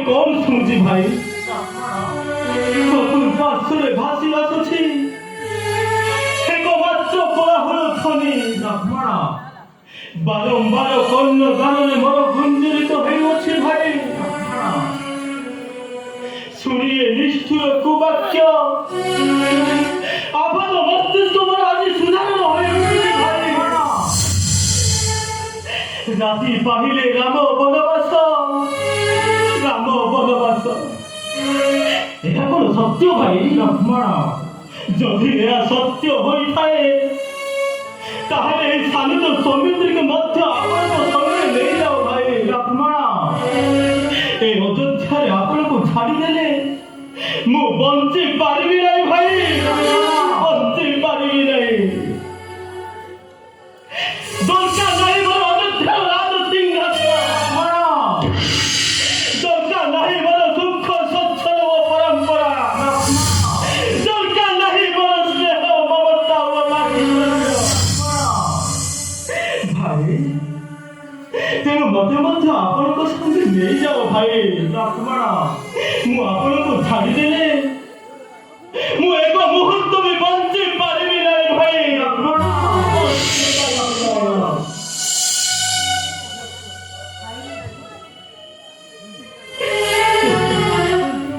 कौन सुनजी भाई চতুর পার্শ্বরে ভাসি আসছি একমাত্র কোলাহল ধ্বনি বারম্বার কর্ণ গাননে মন গুঞ্জরিত হইয়াছে ভাই। ରାତି ପାହିଲେ ରାମ ବନବାସ ରାମ ବନବାସ ଏହା କଣ ସତ୍ୟ ଭାଇ? ଲକ୍ଷ୍ମଣ ଯଦି ଏହା ସତ୍ୟ ହୋଇଥାଏ ତାହେଲେ ଏହି ଶାଲିତ ସୌମିତ୍ରୀକୁ ମଧ୍ୟ ଆପଣଙ୍କ ସଙ୍ଗରେ ନେଇଯାଅ ଭାଇ। ଲକ୍ଷ୍ମଣ ଏ ଅଯୋଧ୍ୟାରେ ଆପଣଙ୍କୁ ଛାଡ଼ିଦେଲେ ମୁଁ ବଞ୍ଚି ପାରିବି ନାହିଁ ଭାଇ, ବଞ୍ଚି ପାରିବି ନାହିଁ। ଦରକାର ନାହିଁ ମୋର ଅଯୋଧ୍ୟାର ରାଜ ସିଂହାସନ, ଦରକାର ନାହିଁ ମୋର ସୁଖ ସ୍ୱଚ୍ଛଳ ଓ ପରମ୍ପରା, ଦରକାର ନାହିଁ ମୋର ସ୍ନେହ ମମତା ଓ ମାତୃତ୍ୱ। ଭାଇ ତେଣୁ ମତେ ମଧ୍ୟ ଆପଣଙ୍କ ସଙ୍ଗେ ନେଇଯାଅ ଭାଇ। ଲକ୍ଷ୍ମଣ ମୁଁ ଆପଣଙ୍କୁ ଛାଡ଼ିଦେଲେ ମୁଁ ଏକ ମୁହୂର୍ତ୍ତ ବି ବଞ୍ଚି ପାରିବି ନାହିଁ ଭାଇ। ଲକ୍ଷ୍ମଣ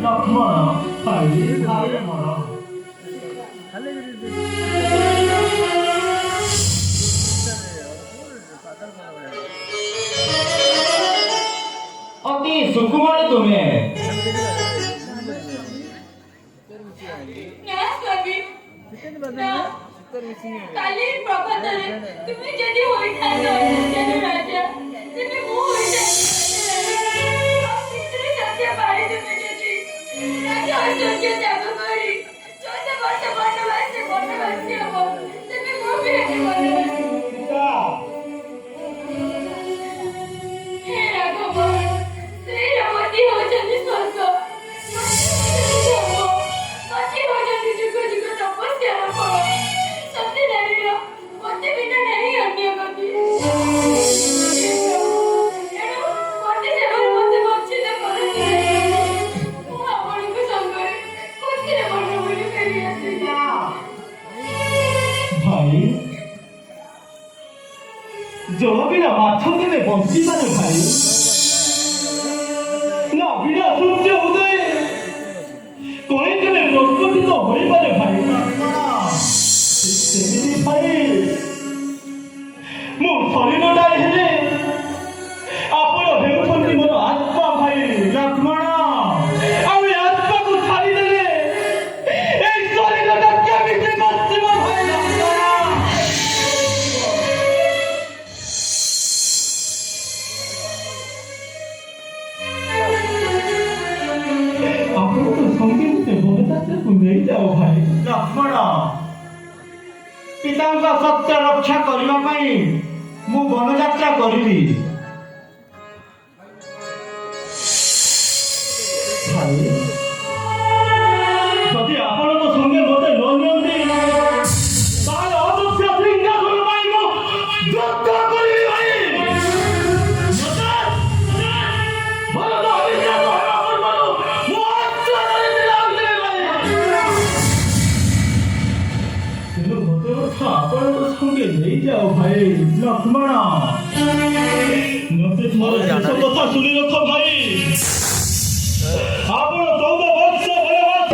ଲକ୍ଷ୍ମଣ ଭାଇ ଭାଇ ମୋର অতি সুকুমারী তুমি। না স্বামী, না। কালির প্রভাতরে তুমি যদি হইথান্ত অযোধ্যার রাজা, তেবে ମୁଁ ହୋଇଥାନ୍ତି ସତ୍ୟ ପାଳି তুমি যদি রাজা ঐশ্বর্য ত্যাଗ କରି 14 ବର୍ଷ ବନବାସୀ ହବ, ତେବେ ମୁଁ ବି ହେବି ବନବାସୀ। ହେ ରାଘବ, ଶ୍ରୀରାମତି ହେଉଛନ୍ତି ସ୍ୱର୍ଗ, ପତି ହେଉଛନ୍ତି ଯୁଗ ଯୁଗ ତପସ୍ୟାର ଫଳ। ସତୀ ନାରୀର ପତି ବିନା ନାହିଁ ଅନ୍ୟ ଗତି। ଏଣୁ ପତି ସେବାରେ ମୋତେ ବଞ୍ଚିତ କରନ୍ତୁ। ମୁଁ ଆପଣଙ୍କ ସଙ୍ଗରେ ଖୁସିରେ ବନଭୂମି ଫେରି ଆସିବି। ଭାଇ ଜଳ ବିନା ମାଛ ଦିନେ ବଞ୍ଚିପାରେ ଭାଇ, ନା ବିନା ସୂର୍ଯ୍ୟ ଉଦୟ କଇଁ ଦିନେ ପ୍ରସ୍ଫୁଟିତ ହୋଇପାରେ ଭାଇ। ସେମିତି ଭାଇ ମୋ ଶରୀରଟା ହେଲେ ଆପଣ ହେଉଛନ୍ତି ମୋର ଆତ୍ମା ଭାଇ। ଲକ୍ଷ୍ମଣ ଆଉ ଏ ଆତ୍ମାକୁ ଛାଡ଼ିଦେଲେ ଏଇ ଶରୀରଟା କେମିତି ବଞ୍ଚିବ ଭାଇ? ଆପଣଙ୍କ ସଙ୍ଗେ ମୋତେ ବନଯାତ୍ରାକୁ ନେଇଯାଅ ଭାଇ। ଲକ୍ଷ୍ମଣ ପିତାଙ୍କ ସତ୍ୟ ରକ୍ଷା କରିବା ପାଇଁ ମୁଁ ବନଯାତ୍ରା କରିବି। ଭାଇ ଯଦି ଆପଣଙ୍କ ସଙ୍ଗେ ମୋତେ ନ ନିଅନ୍ତି ତାହେଲେ ଅଯୋଧ୍ୟା ସିଂହାସନ ପାଇଁ ମୁଁ ଯୁଦ୍ଧ କରିବି ଭାଇ। ଭରତ ଅଭିଷେକ ହେବା ପୂର୍ବରୁ ମୁଁ ଅସ୍ତ୍ର ଧରିକି ଯାଉଥିଲି ଭାଇ। ତେଣୁ ମୋତେ ମଧ୍ୟ ଆପଣଙ୍କ ସଙ୍ଗେ ନେଇଯାଅ ଭାଇ। ଲକ୍ଷ୍ମଣ ମୋତେ ମୋର ଶେଷ କଥା ଶୁଣି ରଖ ଭାଇ। ଆପଣ 14 ବର୍ଷ ବନବାସ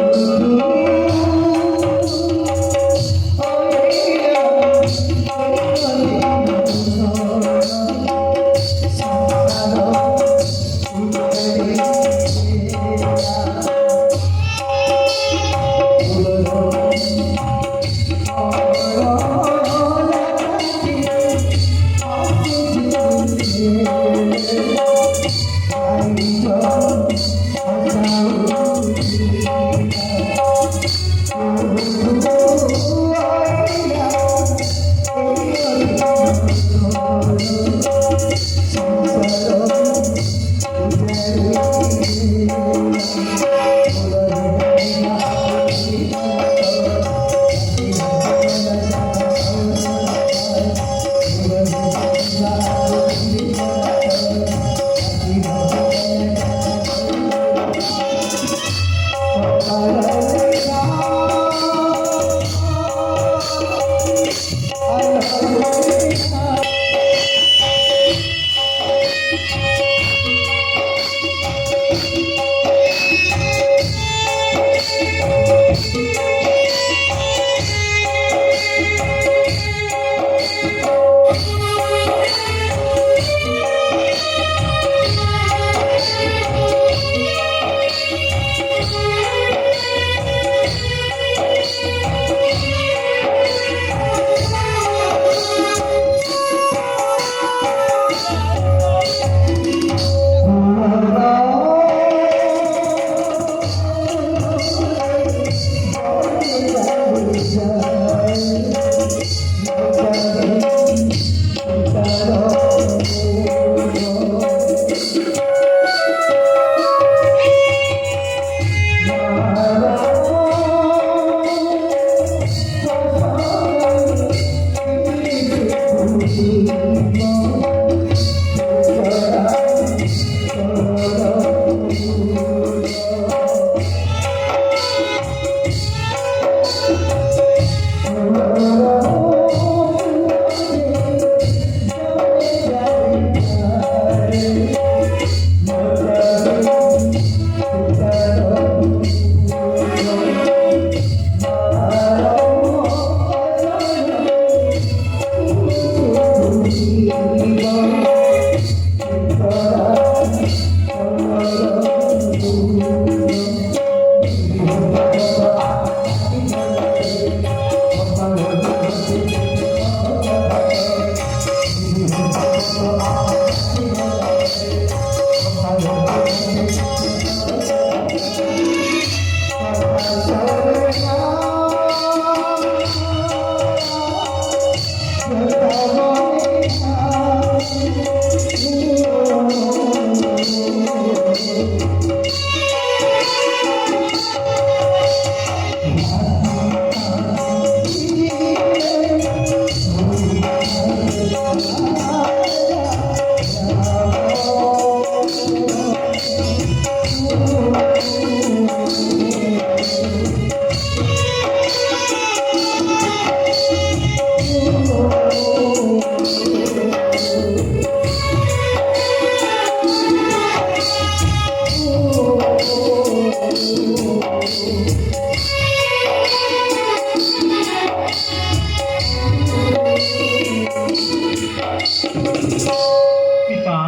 পিতা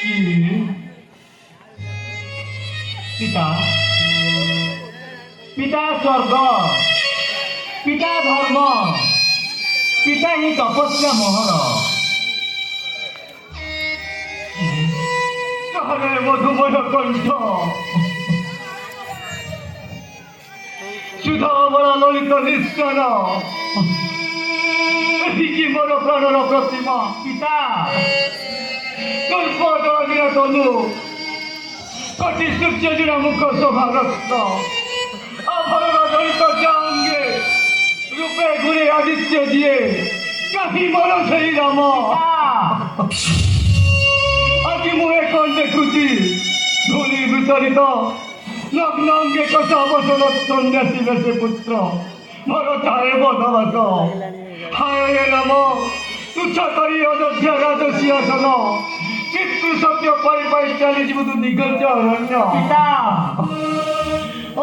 কি পিতা পিতা স্বর্গ পিতা ধর্ম পিতা ହିଁ ତପସ୍ୟା ମୋହର କାଳେ ମଧୁମୟ କଣ୍ଠ ସୁଧାବଳ ଲଳିତ ନିଶ୍ଚନ ଏଠିକି ମୋର ପ୍ରାଣର ପ୍ରତିମା ପିତା କଳ୍ପ ଜଳଦିନ ତନୁ କୋଟି ସୂର୍ଯ୍ୟ ଦିନ ମୁଖ ଶୋଭା ରକ୍ତ ଆଭରଣ ଜଳିତ ଚାଙ୍ଗେ ରୂପେ ଘୁରେ ଆଦିତ୍ୟ ଦିଏ କାହିଁ ମୋର ସେଇ ରାମ ଆଜି ମୁଁ ଏ କଣ ଦେଖୁଛି ଧୂଳି ବିତରିତ ନଗ୍ନ ଅଙ୍ଗେ କଷା ବସନ ସନ୍ନ୍ୟାସୀ ବେଶେ ପୁତ୍ର ମୋର ଥାଏ ବନବାସ ହାୟ ହେ ରାମ ତୁଚ୍ଛ କରି ଅଯୋଧ୍ୟା ରାଜସୀ ଆସନ ପିତୃ ସତ୍ୟ ପାଇ ପାଇ ଚାଲିଯିବୁ ତୁ ଦିଗଜ ଅରଣ୍ୟ ପିତା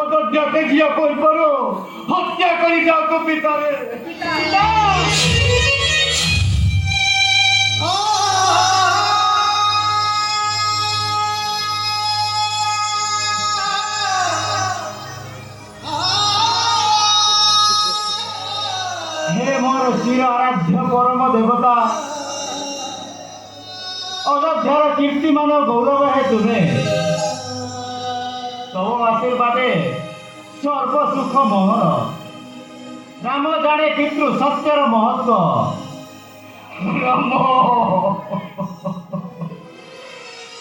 ଅଯୋଧ୍ୟା ଦେଖିବା ପୂର୍ବରୁ ହତ୍ୟା କରି ଯାଉ ତୁ ପିତାରେ ପିତା हे मोर चिर आराध्य परम देवता अयोध्यार कीर्तिमान गौरव है तुम्हें तव आशीर्वादे सर्व सुख मोहर राम जाने पितृ सत्यर महत्व राम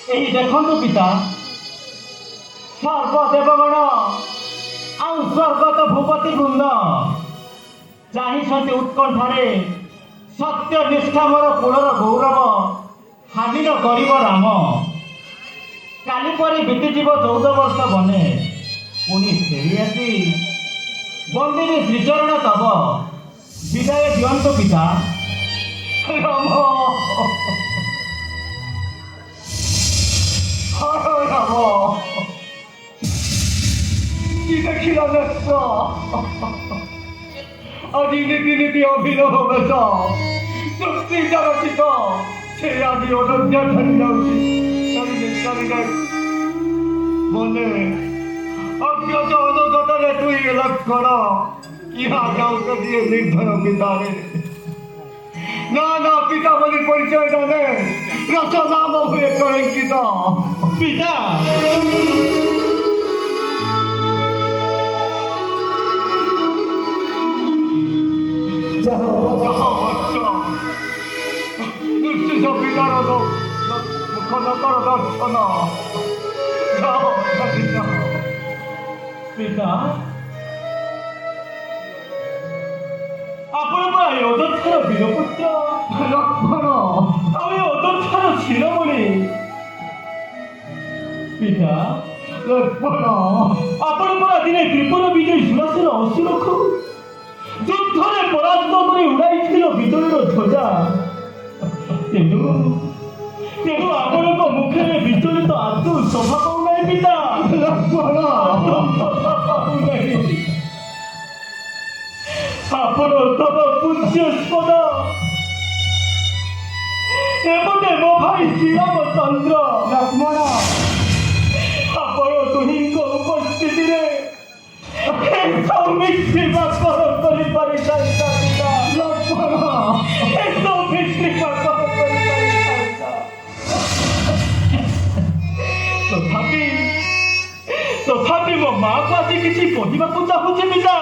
यही देखु पिता सर्वदेवगण आउ स्वर्गत भूपति वृंद चाहिंट उत्कंठारे सत्य निष्ठा मोर कुलर गौरव हानि न कर राम काली परी बीतीजीव 14 वर्ष बने पुणी फेरी आसी बंदिनी श्रीचरण तब विदाय दियंतु पिता राम राम कि देखिला नेत्र আজি নীতি নীতি অভিনব বেশ চুক্তি জগতিত সে আজি অযোধ্যা ছাড়ি যাଉଛି মনে অজ্ঞত অনুগতরে তুই লক্ষণ ইহা যাউত দিয়ে নির্ভয় পিতারে না না পিতা বলি পরিচয় জানে রস নাম হয়ে কলঙ্কিত পিতা ନିଶ୍ଚିତ ପିତାର ମୁଖ ନକର ଦର୍ଶନ ପିତା ଆପଣ ପରା ଏ ଅଯୋଧ୍ୟାର ବୀରପୁତ୍ର ଲକ୍ଷ୍ମଣ ଆଉ ଏ ଅଯୋଧ୍ୟାର ଶିରୋମଣି ପିତା ଲକ୍ଷ୍ମଣ ଆପଣ ପରା ଦିନେ ତ୍ରିପୁର ବିଜୟୀ ସୁରସର ଅସୁରକୁ ଯୁଦ୍ଧରେ ପରାଜିତ କରି ଉଡ଼ାଇଥିଲ ବିଜୟୀର ଧ୍ୱଜା ତେଣୁ ଆପଣଙ୍କ ମୁଖରେ ବିଚଳିତ ଆଦୌ ଶୋଭା ପାଉନାହିଁ ପିତା ଆପଣ ତମ ପୂଜ୍ୟସ୍ପଦ ଏପଟେ ମୋ ଭାଇ ଶ୍ରୀରାମଚନ୍ଦ୍ର ଲକ୍ଷ୍ମଣ ଆପଣ ଦୁହିଁଙ୍କ ଉପସ୍ଥିତିରେ ସୌମିତ୍ରୀ ବାପର କରିପାରିଥାନ୍ତା ପିତା। ଲକ୍ଷ୍ମଣ ସୌମିତ୍ରୀ ବାପର କରିପାରିଥାନ୍ତା। ତଥାପି ମୋ ମାଆକୁ ଆଜି କିଛି କହିବାକୁ ଚାହୁଁଛି ପିତା।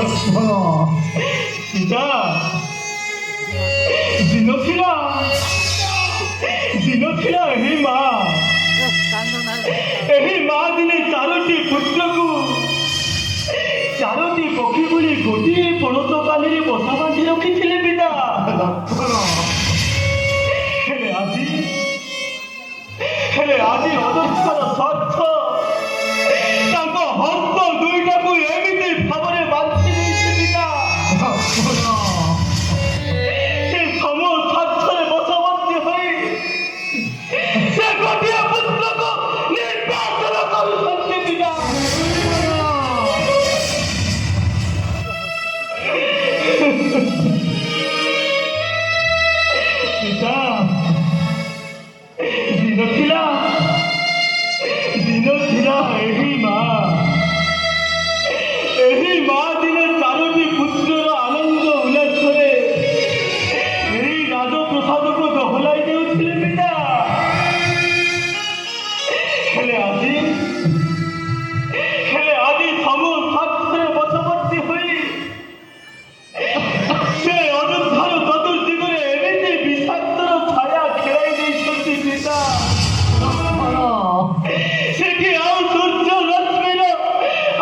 ଲକ୍ଷ୍ମଣ ପିତା ଦିନ ଥିଲା ଏହି ମା ଦିନେ 4ଟି ପୁତ୍ରକୁ 4ଟି ପକ୍ଷୀ ଭଳି ଗୋଟିଏ ପଣତ କାନିରେ ବସା ବାନ୍ଧି ରଖିଥିଲେ ପିତା। ହେଲେ ଆଜି ଅଦର୍ଶର ସ୍ୱାର୍ଥ ତାଙ୍କ ହସ୍ତ ଦୁଇଟାକୁ ଏମିତି ଭାବରେ ବାନ୍ଧି ଦେଇଛି ପିତା। ସେ ସମ ସ୍ୱାର୍ଥରେ ବଶବର୍ତ୍ତୀ ହୋଇ ସେ ଗୋଟିଏ ପୁତ୍ରକୁ ନିର୍ବାଚନ କରୁଛନ୍ତି ପିତା। ପିତା ଦିନ ଥିଲା ଏହି ମା ଦିନେ 4ଟି ପୁତ୍ରର ଆନନ୍ଦ ଉଲ୍ଲାସରେ ଏହି ରାଜପ୍ରସାଦକୁ ଦୋହଲାଇ ଦେଉଥିଲେ ପିତା। ହେଲେ ଆଜି ସମ ସ୍ୱାର୍ଥରେ ବଶବର୍ତ୍ତୀ ହୋଇ ସେ ଅଯୋଧ୍ୟାର ଚତୁର୍ଦିଗରେ ଏମିତି ବିଷାକ୍ତର ଛାୟା ଖେଳାଇ ଦେଇଛନ୍ତି ପିତା। ସେଠି ଆଉ ସୂର୍ଯ୍ୟ ରଶ୍ମିର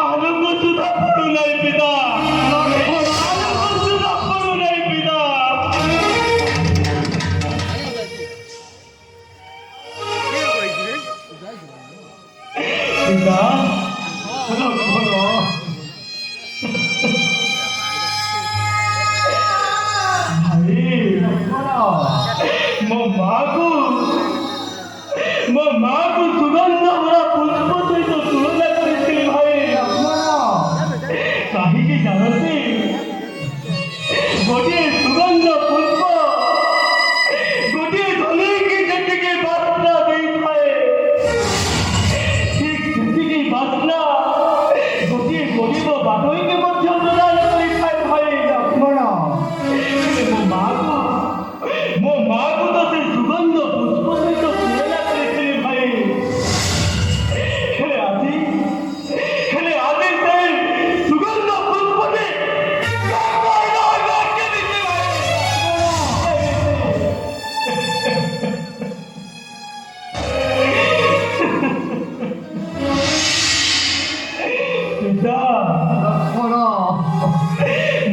ଆଲୋକ ସୁଧା ପଡୁନାହିଁ ପିତା। ଆଲୋକ ସୁଧା ପଡୁନାହିଁ ପିତା। ପିତା ମୋ ମାଆକୁ ସୁଗନ୍ଧ ଭରା ପୁଷ୍ପ ସହିତ ତୁଳନା କରିଥିଲି ଭାଇ। କାହିଁକି ଜାଣନ୍ତି? ଗୋଟିଏ ସୁଗନ୍ଧ ପୁଷ୍ପ ଗୋଟିଏ ଧନୀକି ଯେତିକି ବାସ୍ନା ଦେଇଥାଏ ଠିକ୍ ସେତିକି ବାସ୍ନା ଗୋଟିଏ ଗରିବ ବାଟୋଇକି ମଧ୍ୟ ପ୍ରଦାନ କରିଥାଏ ଭାଇ। ମୋ ମାଆକୁ ତ ସେ ସୁଗନ୍ଧ ପୁଷ୍ପ ସହିତ ତୁଳନା କରିଥିଲି ଭାଇ। ହେଲେ ଆଜି ସେ ସୁଗନ୍ଧ ପୁଷ୍ପଟି କେମିତି ଭାଇ? ପିତା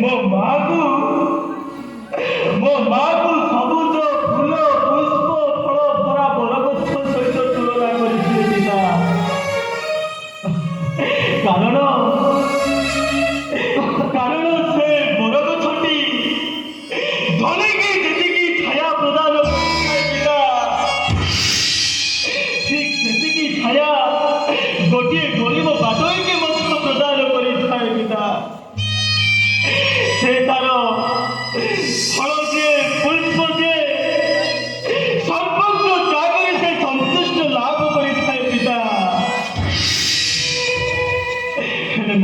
ମୋ ମାଆକୁ ସବୁଜ ଫୁଲ ପୁଷ୍ପ ଫଳ ଭରା ବରଗଛ ସହିତ ତୁଳନା କରିଥିଲେ ପିତା। କାରଣ ସେ ବରଗଛଟି ଧନୀକି ଯେତିକି ଛାୟା ପ୍ରଦାନ କରିଥାଏ ପିତା ଠିକ୍ ସେତିକି ଛାୟା ଗୋଟିଏ ଗରିବ ବାଟୋଇକି ମଧ୍ୟ ପ୍ରଦାନ କରିଥାଏ ପିତା। ସେ ତାର ଫଳ ଦିଏ ପୁଷ୍ପ ଦିଏ ସର୍ବସ୍ୱ ତ୍ୟାଗରେ ସେ ସନ୍ତୁଷ୍ଟ ଲାଭ କରିଥାଏ ପିତା। ହେଲେ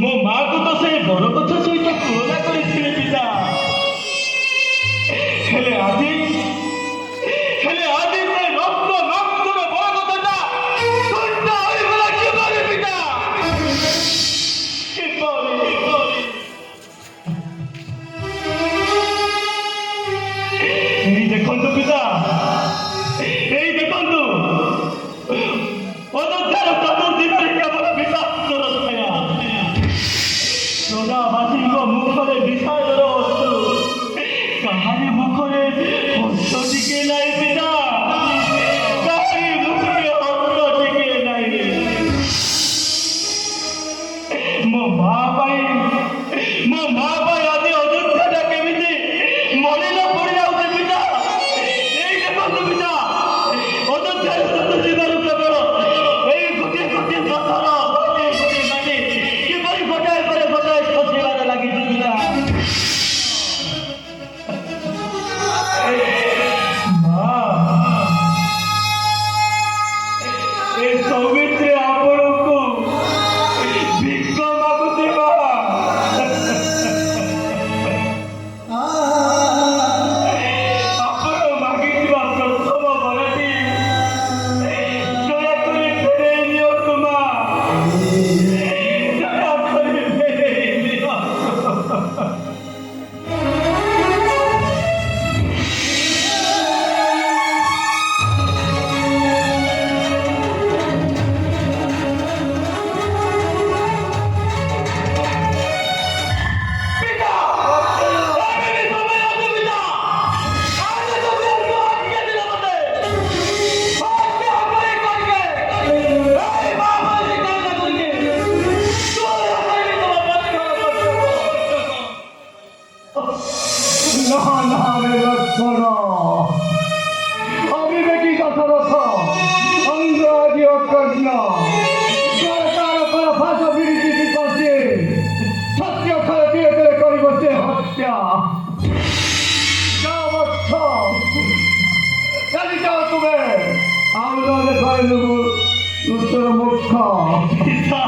ମୋ ମାଆକୁ ତ ସେ ବରଗଛ ସହିତ ତୁଳନା କରିଥିଲେ ପିତା। ହେଲେ ଆଜି ସେ ରକ୍ତ ମାଂସର ବରଗଛଟା ଶୂନ୍ୟ ହୋଇଗଲା କି ସୌମିତ୍ରୀ ଆପଣଙ୍କୁ ଭିକ ମାଗୁଥିବା ଆପଣ ମାଗିଥିବା ପ୍ରଥମ ବରଟି ଦୟାକରି ଫେରେଇ ନିଅନ୍ତୁ ମା, ଦୟାକରି ଫେରେଇ ନିଅନ୍ତୁ। না না রে লক্ষ্মণ, অবিবেকী দশরথ, অঙ্গরাজি অকর্ণ, সরকার কর ভাষ বিরোধী বিপক্ষে সত্য খেলে ধীরে ধীরে করিব সে হত্যা। যাও বৎস, চালি যাও তুমি, আমরা দেখাই দেব উত্তর মুখ্য। পিতা,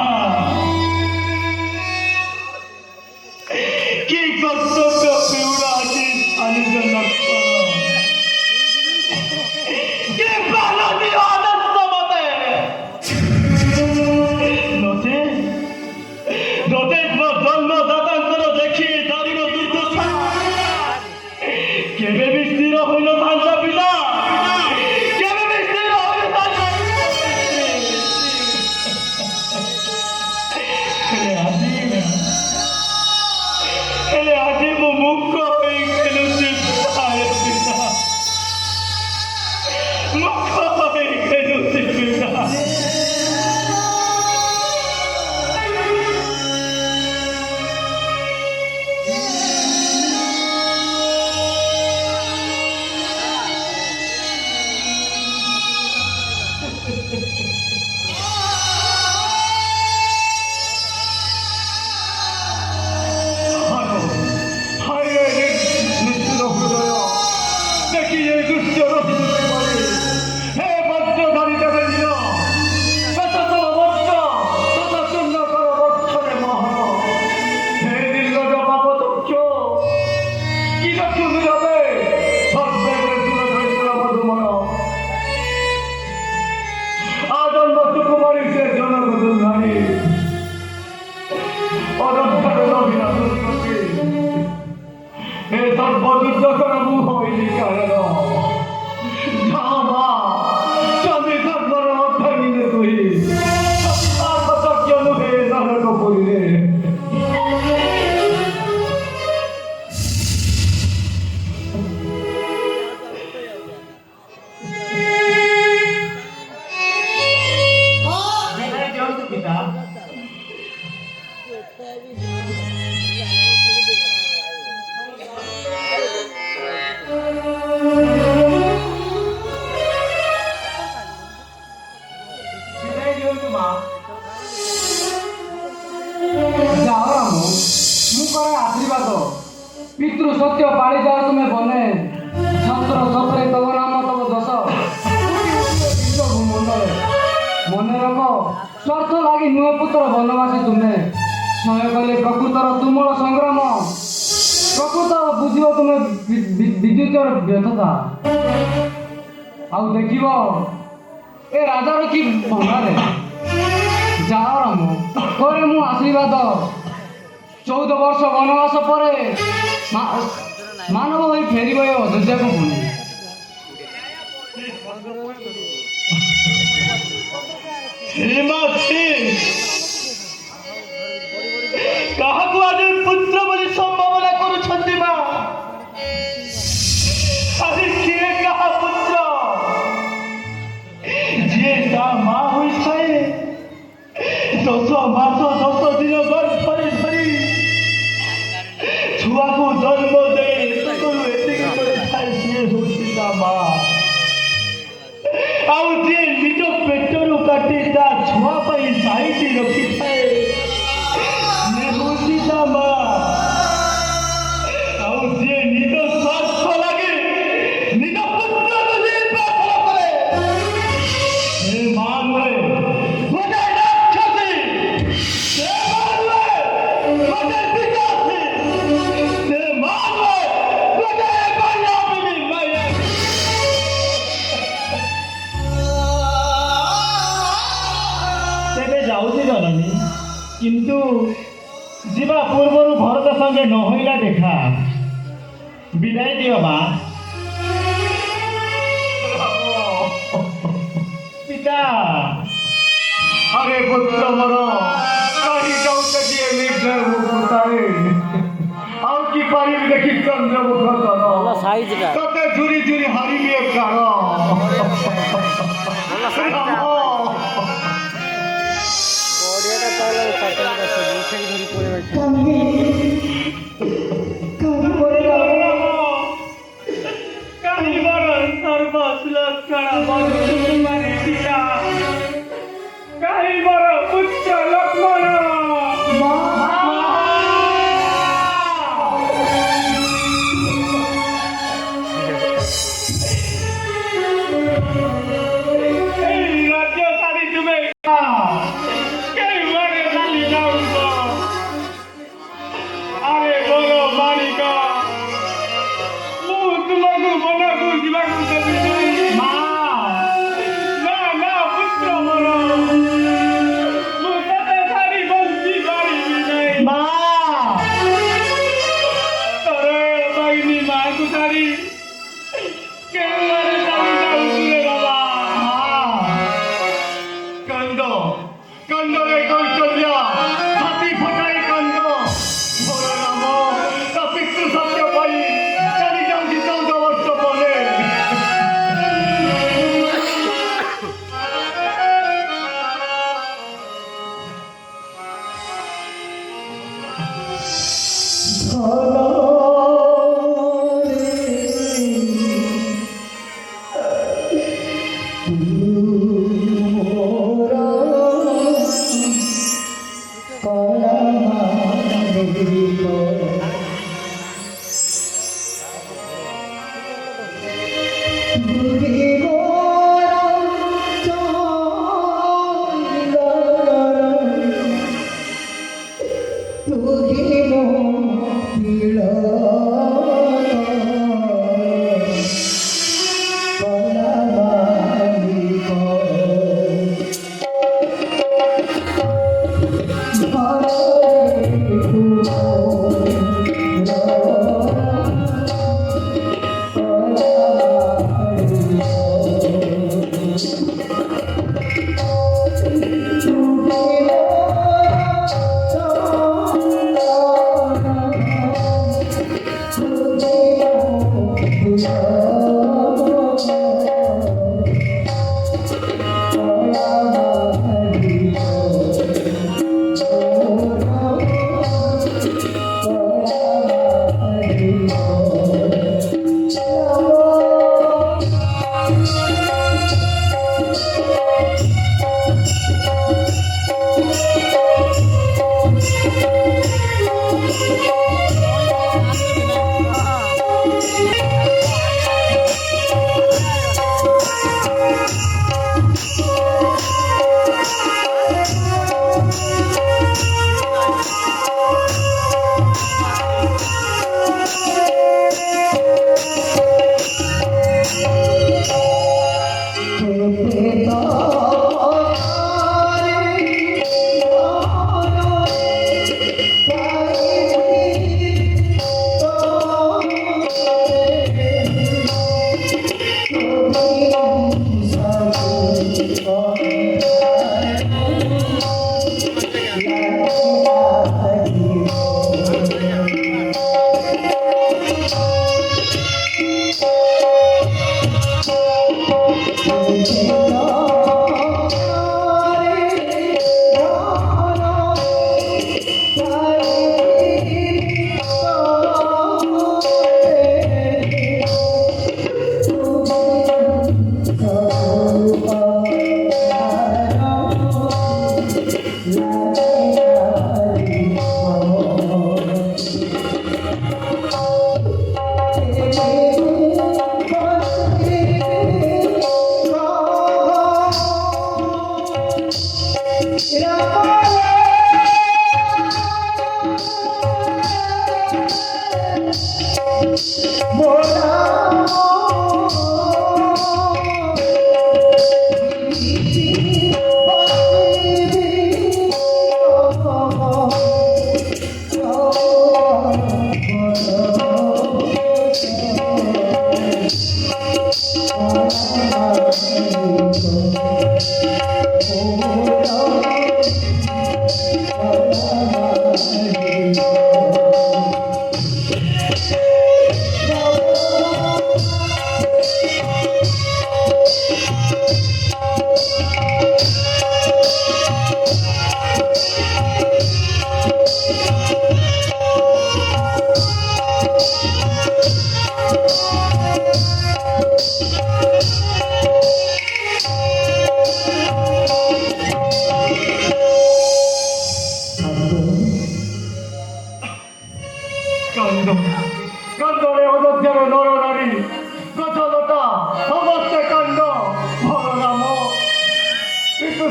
কি কর্তব্য পেউরা আছে আনিজ লক্ষ্মণ, কে ভালো দিল আনন্দ মতে নতে নতে জন্মদাতাঙ্কর দেখি দারিণ দুর্দশা কেবে বি স্থির হইল তাহার পিতা, কেবে বি স্থির হইল তাহার ହେଲେ ଆଜି ମୁଁ ମୁଖ ହୋଇ ଖେଳୁଛି ପିତା, ମୁଖ ହୋଇ ଖେଳୁଛି ପିତା। পিতৃ সত্য পাড়ি যাও তুমি বনে, ছত্র ছত্রে তব নাম তব দশ মন্ডলে মনে রখ স্বার্থ লাগি নুহ পুত্র বনবাসী তুমি সহায় কলে প্রকৃতর তুমুল সংগ্রাম, প্রকৃত বুঝিব তুমি বিদ্যুতের ব্যর্থতা। ଆଉ ଦେଖିବ ଏ ରାଜାର କି ଭଙ୍ଗାରେ ଯାଅ ରାମ କରେ ମୁଁ ଆଶୀର୍ବାଦ। 14 ବର୍ଷ ବନବାସ ପରେ ମାନବ ହୋଇ ଫେରିବ ଏ ଅଯୋଧ୍ୟାକୁ ପୁଣି। କାହାକୁ ଆଜି ପୁତ୍ର ବୋଲି ସମ୍ଭାବନା କରୁଛନ୍ତି ମା? ଆଜି କିଏ କାହା ପୁତ୍ର? ଯିଏ ତା ମା ହୋଇଥାଏ 10 ମାସ 10 ଦିନ ଗର୍ଭରେ ଧରି ଛୁଆକୁ ଜନ୍ମ ଦେଇ ଏତିକି କରିଥାଏ, ସିଏ ହେଉଛି ତା ମା। ଆଉ ଯିଏ ନିଜ ପେଟରୁ କାଟି ତା ଛୁଆ ପାଇଁ ସାଇତି ରଖିଥାଏ, ସିଏ ହେଉଛି ତା ମା। ଆଉ ଯିଏ ନିଜ ସ୍ୱାର୍ଥ ଲାଗି ନିଜ ପୁତ୍ରକୁ ଯିଏ ପାଖରେ କରେ, ସେ ମା ନୁହେଁ। কিন্তু ଯିବା ପୂର୍ବରୁ ଭରତ ସଙ୍ଗେ ନ ହୋଇଲା ଦେଖା ବିଦାୟ ଦିଅ ମା ପିତା আরে পুত্র মর কাহি যাওতে দিয়ে মেঘের মুখটারে আর কি পারিবি দেখি চন্দ্রমুখ কর কতে ঝুরি ঝুরি হারিবি কার କାହିଁବର ସର୍ବଶ୍ଲୋକଣ ବଧୂମାନେ ପିତା କାହିଁବର ପୁତ୍ର ଲକ୍ଷ୍ମଣ এই ରାଜ୍ୟ ଛାଡ଼ି ତୁମେ କେଉଁଆଡ଼େ ଚାଲି ଯାଉଛ ଆରେ ବୋଲ ମାଣିକ ମୁଁ ତୁମକୁ ବନକୁ ଯିବାକୁ ଦେବି ନାହିଁ ମା ନା ନା ପୁତ୍ର ମୋର ମୁଁ ତତେ ଛାଡ଼ି ବଞ୍ଚି ପାରିବି ନାହିଁ মা ତୋର ବାଇନି ମାକୁ ଛାଡ଼ି କେଉଁଆଡ଼େ ଚାଲି ଯାଉଛୁ ରେ ବାବା কান্দ কান্দ রে কৌশল্যা ছাতি ফটাই কান্দ ভোর নাম তা পিতৃ সত্য পাই চালি যাଉଛି 14 ବର୍ଷ ପରେ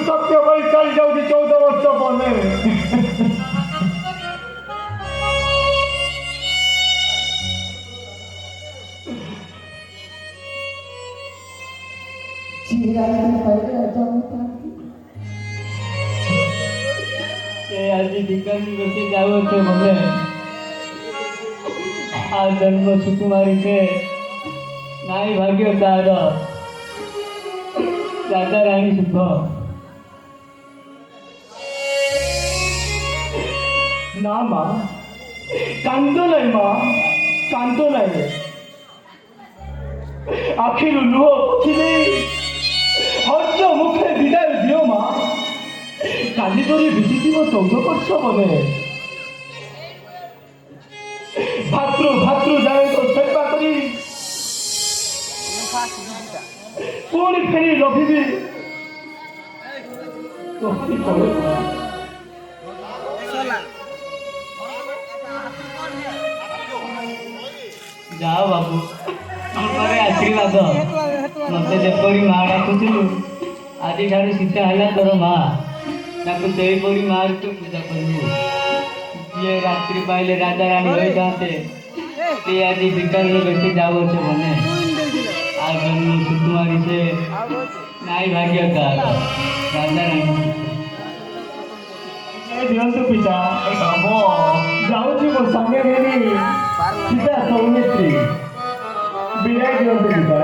ସତ୍ୟ ପାଇଁ ଚାଲି ଯାଉଛି 14 ବର୍ଷ ପରେ। ଆଜି ବିକାଶ ବେଶୀ ଯାଉଅଛେ ବୋଲେ ଆ ଜନ୍ମ ସୁକୁମାରୀ ସେ ନାଇଁ ଭାଗ୍ୟ ତାର ରାଜା ରାଣୀ ସୁଖ। ନା ମା କାନ୍ଦ ନାହିଁ ମା କାନ୍ଦ ନାହିଁ। ଆଖିରୁ ଲୁହ ପୋଛି ଦେଇ ହଜ ମୁଖେ ବିଦାୟ ଦିଅ ମା। କାଲି ପରି ବିତିଥିବ 14 ବର୍ଷ ବୋଲେ। ଭାତୃ ଜାଣିତ ସେବା କରି ପୁଣି ଫେରି ରଖିବି ଯାଅ ବାବୁ ଘରେ ଆଶୀର୍ବାଦ। ମତେ ଯେପରି ମା ଡାକୁଥିଲୁ ଆଜିଠାରୁ ସୀତା ହେଲା ତୋର ମା। ତାକୁ ସେହିପରି ମା ତୁ ପୂଜା କରିବୁ। ଯିଏ ରାତ୍ରି ପାଇଲେ ରାଜା ରାଣୀ ହୋଇଥାନ୍ତେ ସିଏ ଆଜି ବିକାଶରେ ବେଶୀ ଯାଉଅଛେ ବନେ। ଆଉ ଜନ୍ମ ସୁକୁମାରୀ ସେ ନାଇଁ ଭାଗ୍ୟ ତାର ରାଜା ରାଣୀ। ଦିଅନ୍ତୁ ପିତା ଯାଉଛି ମୋ ସାଙ୍ଗେ ନେଇ ପିତା ସୌମିତ୍ରୀ ବିଦାୟ ଦିଅନ୍ତୁ ପିତା।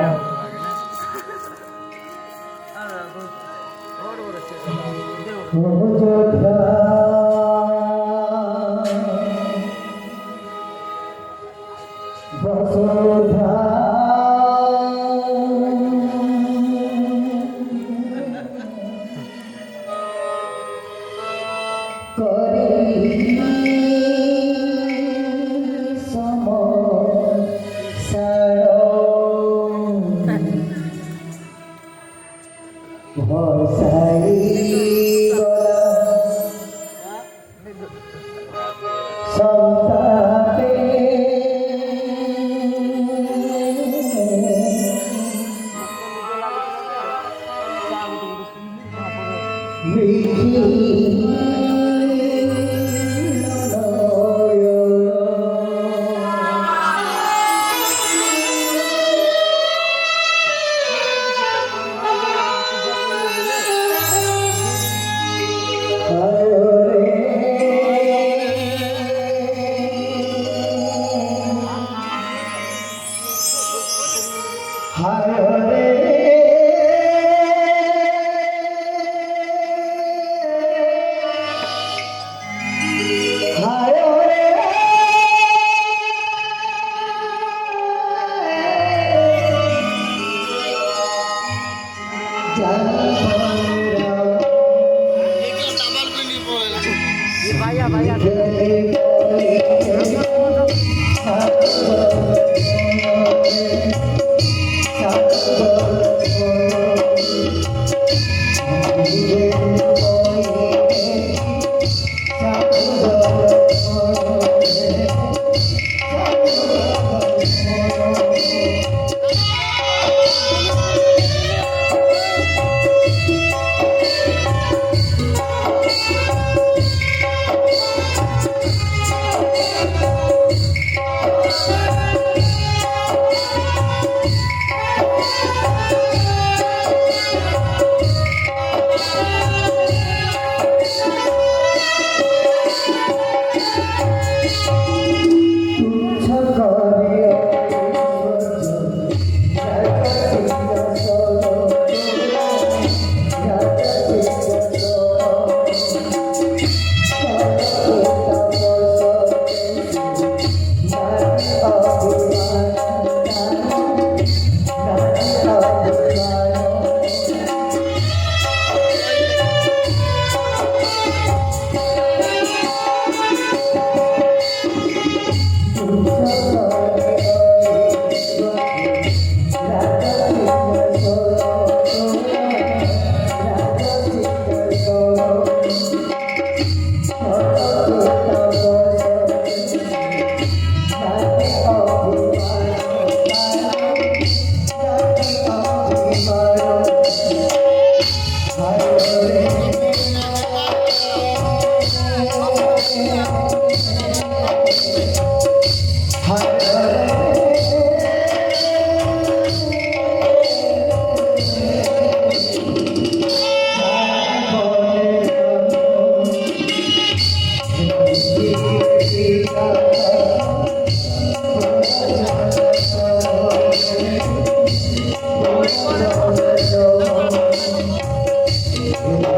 सत्य